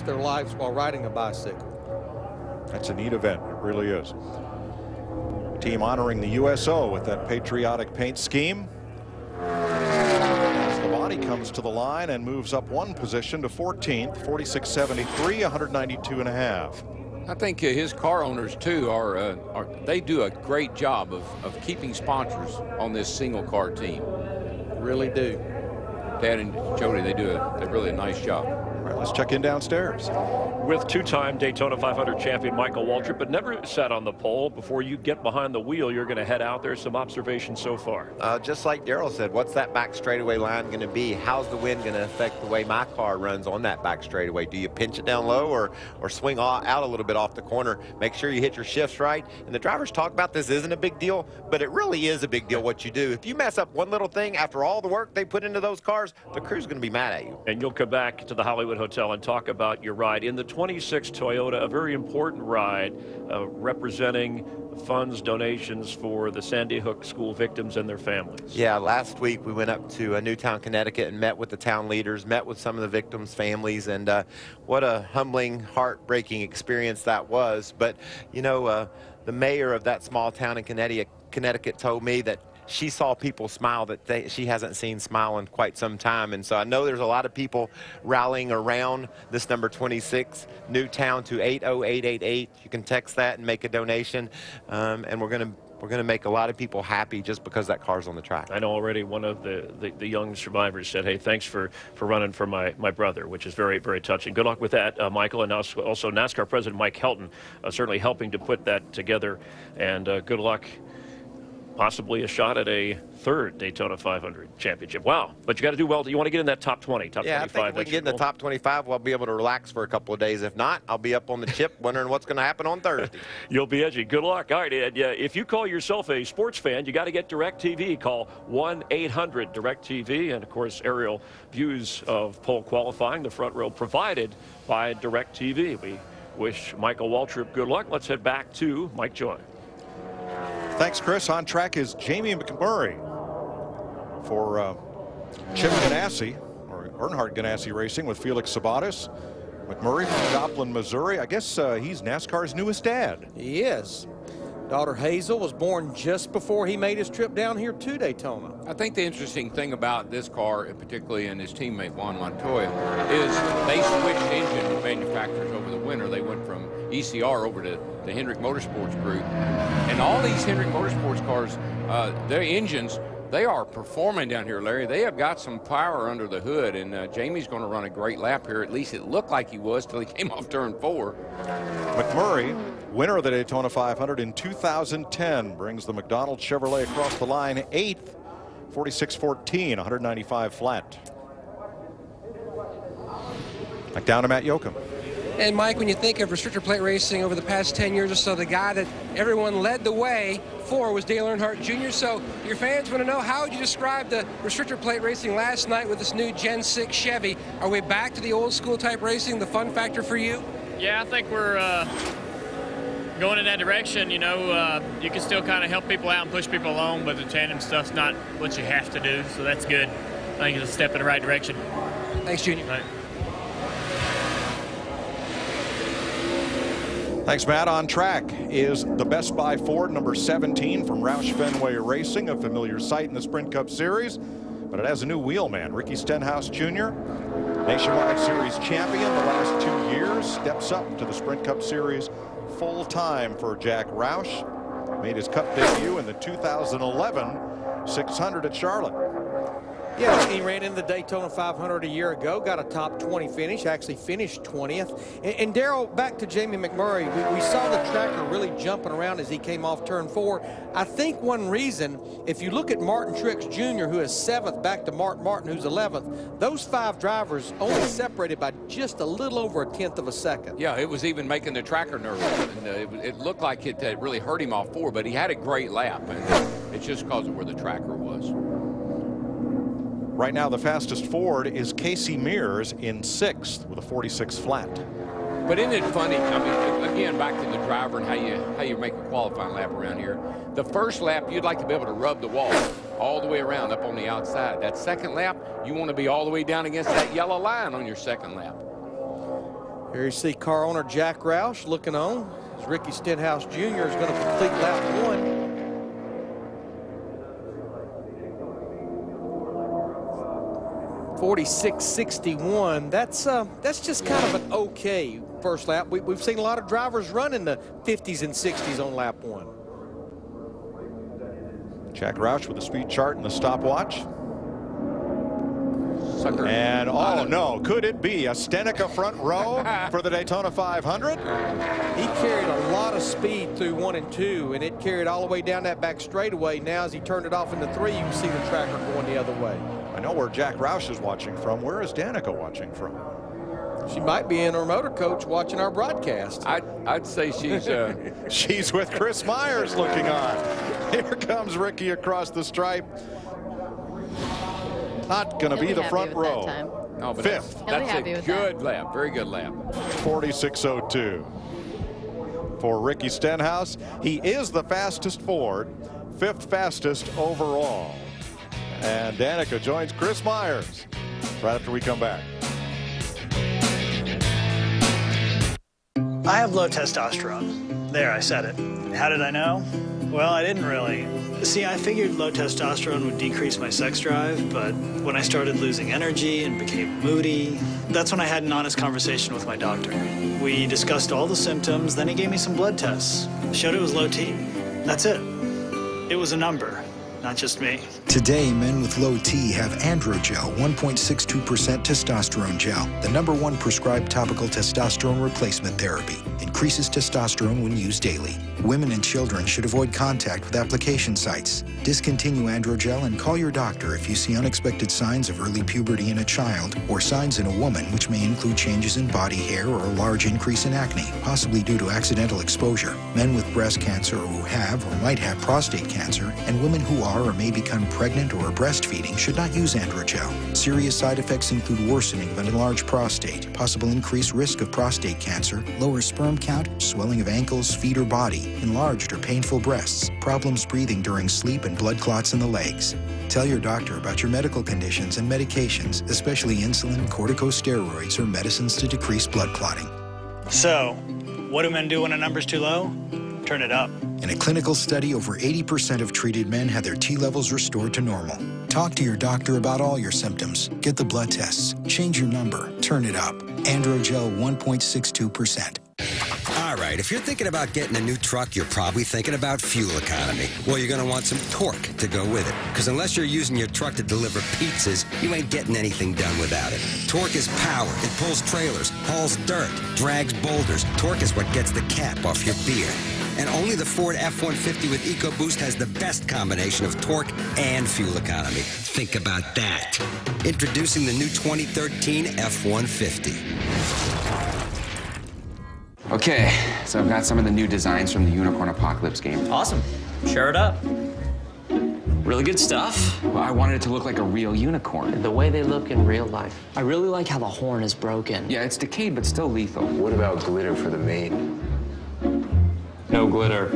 their lives while riding a bicycle. That's a neat event. It really is. Team honoring the USO with that patriotic paint scheme. As the body comes to the line and moves up one position to 14th, 46.73, 192.5. I think his car owners too they do a great job of keeping sponsors on this single car team. Really do. Dad and Jody, they do a really nice job. All right, let's check in downstairs with two-time Daytona 500 champion Michael Waltrip, but never sat on the pole. Before you get behind the wheel, you're going to head out there. Some observations so far. Just like Darrell said, what's that back straightaway line going to be? How's the wind going to affect the way my car runs on that back straightaway? Do you pinch it down low or swing out a little bit off the corner? Make sure you hit your shifts right. And the drivers talk about this isn't a big deal, but it really is a big deal what you do. If you mess up one little thing after all the work they put into those cars, the crew's going to be mad at you. And you'll come back to the Hollywood Hotel and talk about your ride in the 26 Toyota, a very important ride representing funds, donations for the Sandy Hook school victims and their families. Yeah, last week we went up to Newtown, Connecticut and met with the town leaders, met with some of the victims' families, and what a humbling, heartbreaking experience that was. But, you know, the mayor of that small town in Connecticut told me that she saw people smile that she hasn't seen smile in quite some time. And so I know there's a lot of people rallying around this number 26, Newtown, to 80888. You can text that and make a donation. And we're going to make a lot of people happy just because that car's on the track. I know already one of the young survivors said, hey, thanks for running for my brother, which is very, very touching. Good luck with that, Michael. And also NASCAR President Mike Helton certainly helping to put that together. And good luck. Possibly a shot at a third Daytona 500 championship. Wow. But you got to do well. You want to get in that top 20, top 25. Yeah, I think if we can get in the top 25, we'll be able to relax for a couple of days. If not, I'll be up on the chip wondering what's going to happen on Thursday. You'll be edgy. Good luck. All right, Ed, if you call yourself a sports fan, you got to get DirecTV. Call 1-800-DirecTV. And, of course, aerial views of pole qualifying, the front row provided by DirecTV. We wish Michael Waltrip good luck. Let's head back to Mike Joy. Thanks, Chris. On track is Jamie McMurray for Chip Ganassi, or Earnhardt Ganassi Racing, with Felix Sabates. McMurray from Joplin, Missouri. I guess he's NASCAR's newest dad. He is. Daughter Hazel was born just before he made his trip down here to Daytona. I think the interesting thing about this car, particularly in his teammate Juan Montoya, is they switched engine manufacturers over the winter. They went from ECR over to the Hendrick Motorsports Group. And all these Hendrick Motorsports cars, their engines, they are performing down here, Larry. They have got some power under the hood, and Jamie's going to run a great lap here. At least it looked like he was till he came off turn 4. McMurray, winner of the Daytona 500 in 2010, brings the McDonald Chevrolet across the line 8th, 46.14, 195 flat. Back down to Matt Yoakum. And Mike, when you think of restrictor plate racing over the past 10 years or so, the guy that everyone led the way for was Dale Earnhardt Jr. So your fans want to know, how would you describe the restrictor plate racing last night with this new Gen 6 Chevy? Are we back to the old school type racing, the fun factor for you? Yeah, I think we're going in that direction. You know, you can still kind of help people out and push people along, but the tandem stuff's not what you have to do, so that's good. I think it's a step in the right direction. Thanks, Junior. Right. Thanks, Matt. On track is the Best Buy Ford number 17 from Roush Fenway Racing, a familiar sight in the Sprint Cup Series, but it has a new wheelman. Ricky Stenhouse Jr., Nationwide Series champion the last 2 years, steps up to the Sprint Cup Series full time for Jack Roush. Made his Cup debut in the 2011 600 at Charlotte. Yeah, he ran in the Daytona 500 a year ago, got a top 20 finish, actually finished 20th. And Darrell, back to Jamie McMurray, we saw the tracker really jumping around as he came off turn 4. I think one reason, if you look at Martin Truex Jr., who is 7th, back to Mark Martin, who's 11th, those 5 drivers only separated by just a little over a 1/10 of a second. Yeah, it was even making the tracker nervous. And it looked like it really hurt him off 4, but he had a great lap. And it's just because of where the tracker was. Right now, the fastest Ford is Casey Mears in 6th with a 46 flat. But isn't it funny? I mean, again, back to the driver and how you make a qualifying lap around here. The first lap, you'd like to be able to rub the wall all the way around up on the outside. That second lap, you want to be all the way down against that yellow line on your second lap. Here you see car owner Jack Roush looking on as Ricky Stenhouse Jr. is going to complete lap 1. .46.61. That's just kind of an okay first lap. We've seen a lot of drivers run in the 50s and 60s on lap 1. Jack Roush with the speed chart and the stopwatch. Sucker. And oh no, could it be a Stenica front row for the Daytona 500? He carried a lot of speed through 1 and 2, and it carried all the way down that back straightaway. Now as he turned it off into 3, you can see the tracker going the other way. I know where Jack Roush is watching from. Where is Danica watching from? She might be in her motor coach watching our broadcast. I'd say she's she's with Chris Myers looking on. Here comes Ricky across the stripe. Not going to be the front row. no, but Fifth. That's a good lap. Very good lap. 46.02 for Ricky Stenhouse. He is the fastest Ford, 5th fastest overall. And Danica joins Chris Myers right after we come back. I have low testosterone. There, I said it. How did I know? Well, I didn't really. See, I figured low testosterone would decrease my sex drive, but when I started losing energy and became moody, that's when I had an honest conversation with my doctor. We discussed all the symptoms, then he gave me some blood tests. Showed it was low T. That's it. It was a number, not just me. Today, men with low T have Androgel 1.62% testosterone gel, the #1 prescribed topical testosterone replacement therapy. Increases testosterone when used daily. Women and children should avoid contact with application sites. Discontinue Androgel and call your doctor if you see unexpected signs of early puberty in a child or signs in a woman, which may include changes in body hair or a large increase in acne, possibly due to accidental exposure. Men with breast cancer or who have or might have prostate cancer, and women who are or may become pregnant or are breastfeeding should not use Androgel. Serious side effects include worsening of an enlarged prostate, possible increased risk of prostate cancer, lower sperm count, swelling of ankles, feet, or body, enlarged or painful breasts, problems breathing during sleep, and blood clots in the legs. Tell your doctor about your medical conditions and medications, especially insulin, corticosteroids, or medicines to decrease blood clotting. So, what do men do when a number's too low? Turn it up. In a clinical study, over 80% of treated men had their T levels restored to normal. Talk to your doctor about all your symptoms. Get the blood tests. Change your number. Turn it up. Androgel 1.62%. All right, if you're thinking about getting a new truck, you're probably thinking about fuel economy. Well, you're going to want some torque to go with it. Because unless you're using your truck to deliver pizzas, you ain't getting anything done without it. Torque is power. It pulls trailers, hauls dirt, drags boulders. Torque is what gets the cap off your beer. And only the Ford F-150 with EcoBoost has the best combination of torque and fuel economy. Think about that. Introducing the new 2013 F-150. Okay, so I've got some of the new designs from the Unicorn Apocalypse game. Awesome. Share it up. Really good stuff. Well, I wanted it to look like a real unicorn. The way they look in real life. I really like how the horn is broken. Yeah, it's decayed, but still lethal. What about glitter for the main? No glitter.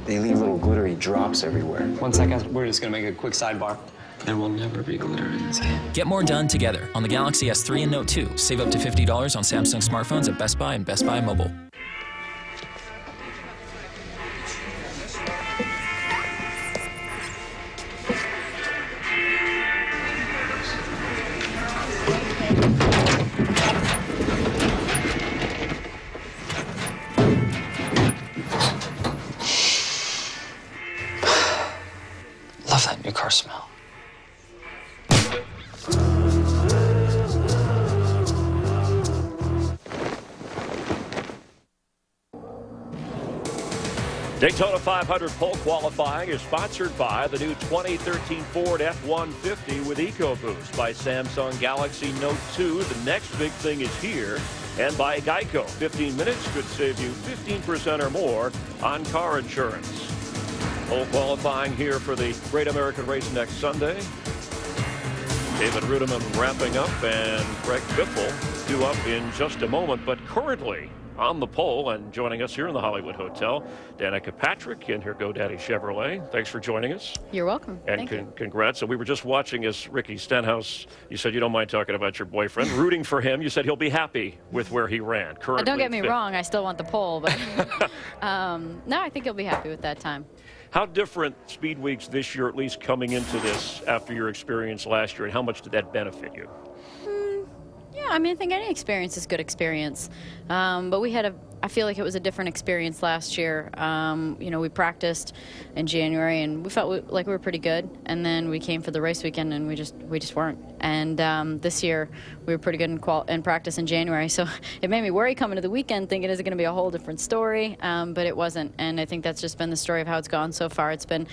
They leave little glittery drops everywhere. One second, we're just gonna make a quick sidebar. There will never be glitter in this game. Get more done together on the Galaxy S3 and Note 2. Save up to $50 on Samsung smartphones at Best Buy and Best Buy Mobile. Love that new car smell. Daytona 500 pole qualifying is sponsored by the new 2013 Ford F-150 with EcoBoost, by Samsung Galaxy Note 2. The next big thing is here. And by Geico. 15 minutes could save you 15% or more on car insurance. Pole qualifying here for the Great American Race next Sunday. David Rudiman wrapping up, and Greg Biffle due up in just a moment, but currently on the pole and joining us here in the Hollywood Hotel, Danica Patrick and her GoDaddy Chevrolet. Thanks for joining us. You're welcome. And Thank you. Congrats. So we were just watching as Ricky Stenhouse, you said you don't mind talking about your boyfriend, rooting for him. You said he'll be happy with where he ran currently. Don't get me wrong, I still want the pole, but no, I think he'll be happy with that time. How different Speed Weeks this year, at least coming into this after your experience last year, and how much did that benefit you? Yeah, I mean, I think any experience is good experience. But I feel like it was a different experience last year. You know, we practiced in January and we felt like we were pretty good. And then we came for the race weekend and we just weren't. And this year we were pretty good in practice in January. So it made me worry coming to the weekend thinking, is it going to be a whole different story? But it wasn't. And I think that's just been the story of how it's gone so far. It's been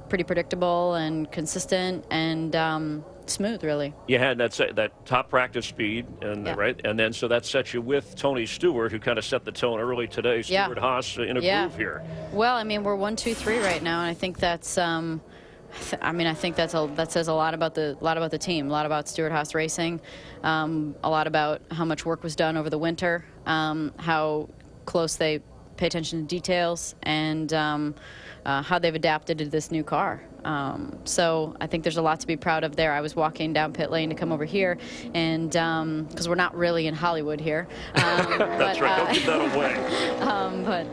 pretty predictable and consistent and smooth, really. You had that top practice speed, and right, and then so that set you with Tony Stewart, who kind of set the tone early today. Stewart Haas in a groove here. Well, I mean, we're 1, 2, 3 right now, and I think that's. I mean, I think that says a lot about the team, a lot about Stewart Haas Racing, a lot about how much work was done over the winter, how close they pay attention to details, and how they've adapted to this new car. So I think there's a lot to be proud of there. I was walking down pit lane to come over here, and because we're not really in Hollywood here. That's right. Don't give that away. But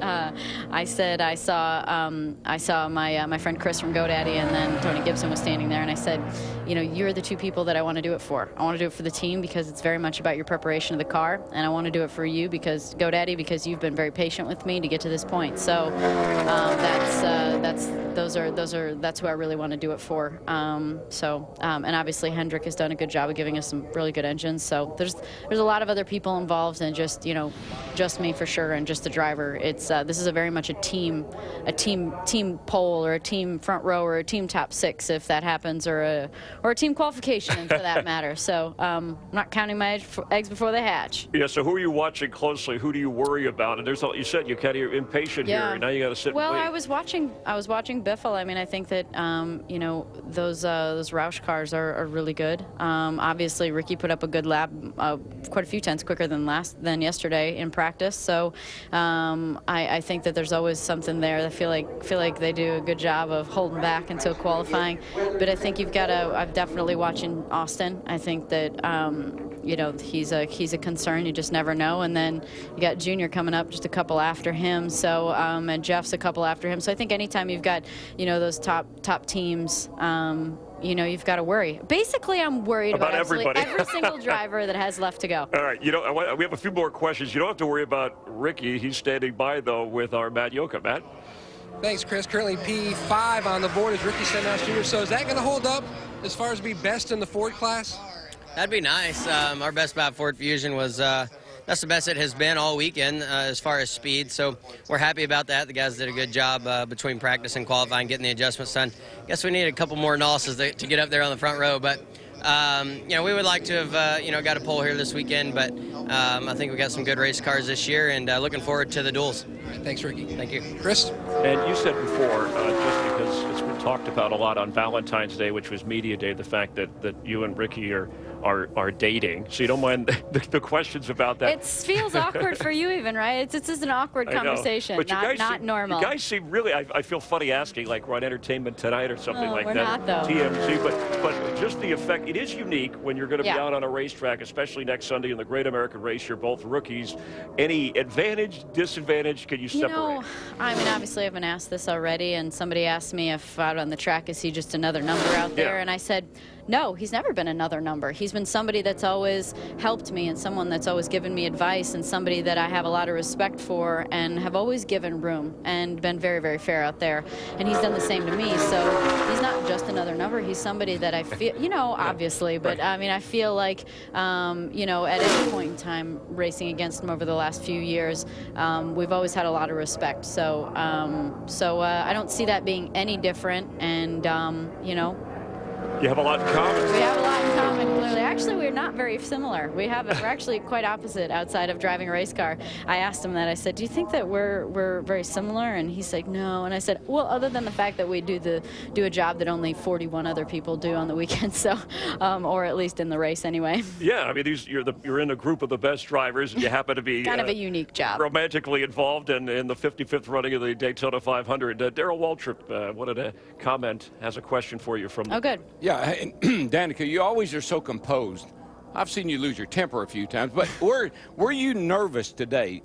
I said I saw my friend Chris from GoDaddy, and then Tony Gibson was standing there, and I said, you know, you're the two people that I want to do it for. I want to do it for the team because it's very much about your preparation of the car, and I want to do it for you because GoDaddy, because you've been very patient with me to get to this point. So that's who I really want to do it for. And obviously Hendrick has done a good job of giving us some really good engines. So there's a lot of other people involved, and just me for sure, and just the driver. It's this is a very much a team pole, or a team front row, or a team top 6 if that happens, or a team qualification for that matter. So I'm not counting my eggs before they hatch. Yeah. So who are you watching closely? Who do you worry about? And you said you kind of impatient here. Now you got to sit. Well, and wait. I was watching Biffle. I mean, I think that you know, those Roush cars are really good. Obviously, Ricky put up a good lap, quite a few tenths quicker than yesterday in practice. So I think that there's always something there. I feel like they do a good job of holding back until qualifying. But I think I'm definitely watching Austin. I think that you know, he's a concern. You just never know. And then you got Junior coming up just a couple after him. So and Jeff's a couple after him. So I think anytime you've got, you know, those top teams, you know, you've got to worry. Basically, I'm worried about everybody. Every single driver that has left to go. All right, you know, we have a few more questions. You don't have to worry about Ricky. He's standing by, though, with our Matt Yoka. Matt? Thanks, Chris. Currently P5 on the board is Ricky Stenhouse Jr. So is that going to hold up as far as be best in the Ford class? That'd be nice. Our best by Ford Fusion was that's the best it has been all weekend as far as speed. So we're happy about that. The guys did a good job between practice and qualifying, getting the adjustments done. Guess we need a couple more nosses to get up there on the front row, but you know, we would like to have you know, got a pole here this weekend, but I think we got some good race cars this year, and looking forward to the duels. All right, thanks, Ricky. Thank you, Chris. And you said before, just because it's been talked about a lot on Valentine's Day, which was Media Day, the fact that you and Ricky are dating, so you don't mind the questions about that. It feels awkward for you even, right? It's just an awkward conversation, not normal. You guys seem really, I feel funny asking, like we're on Entertainment Tonight or something like we're that. Not, though. TMZ, but just the effect, it is unique when you're going to be out on a racetrack, especially next Sunday in the Great American Race. You're both rookies. Any advantage, disadvantage? Can you separate? You know, I mean, obviously I've been asked this already, and somebody asked me if out on the track, is he just another number out there? And I said, no, he's never been another number. He's been somebody that's always helped me, and someone that's always given me advice, and somebody that I have a lot of respect for and have always given room and been very, very fair out there. And he's done the same to me. So he's not just another number. He's somebody that I feel, you know, obviously, but I mean, I feel like, you know, at any point in time racing against him over the last few years, we've always had a lot of respect. So, I don't see that being any different. And, you know, you have a lot in common. We have a lot in common. similarly. Actually, we're not very similar. We're actually quite opposite outside of driving a race car. I asked him that. I said, do you think that we're very similar? And he's like, no. And I said, well, other than the fact that we do a job that only 41 other people do on the weekend, so or at least in the race anyway. Yeah, I mean, you're in a group of the best drivers, and you happen to be kind of a unique job. Romantically involved in the 55th running of the Daytona 500. Darrell Waltrip wanted to comment, has a question for you from. Oh, good. Yeah, and Danica, you always are so composed. I've seen you lose your temper a few times, but were you nervous today